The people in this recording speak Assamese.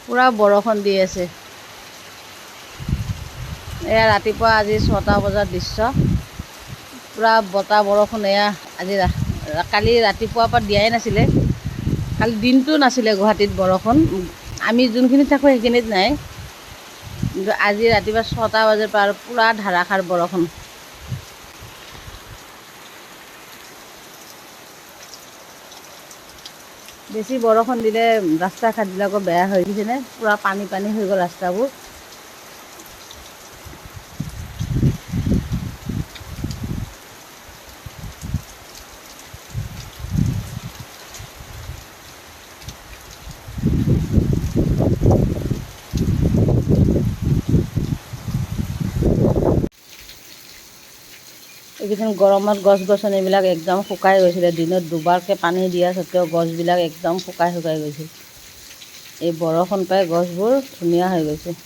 পুৰা বৰষুণ দি আছে। এয়া ৰাতিপুৱা আজি 6টা বজাৰ দৃশ্য। পুৰা বতাহ বৰষুণ। এয়া আজি কালি ৰাতিপুৱাৰ পৰা দিয়াই নাছিলে। কালি দিনটো নাছিলে গুৱাহাটীত বৰষুণ। আমি যোনখিনিত থাকোঁ সেইখিনিত নাই, কিন্তু আজি ৰাতিপুৱা 6টা বজাৰ পৰা পুৰা ধাৰাসাৰ বৰষুণ। বেছি বৰষুণ দিলে ৰাস্তা ঘাটবিলাকো বেয়া হৈ গৈছেনে, পুৰা পানী পানী হৈ গ'ল ৰাস্তাবোৰ। এইকেইদিন গৰমত গছ গছনিবিলাক একদম শুকাই গৈছিলে। দিনত দুবাৰকৈ পানী দিয়া স্বত্বেও গছবিলাক একদম শুকাই গৈছিল। এই বৰষুণ পাই গছবোৰ ধুনীয়া হৈ গৈছে।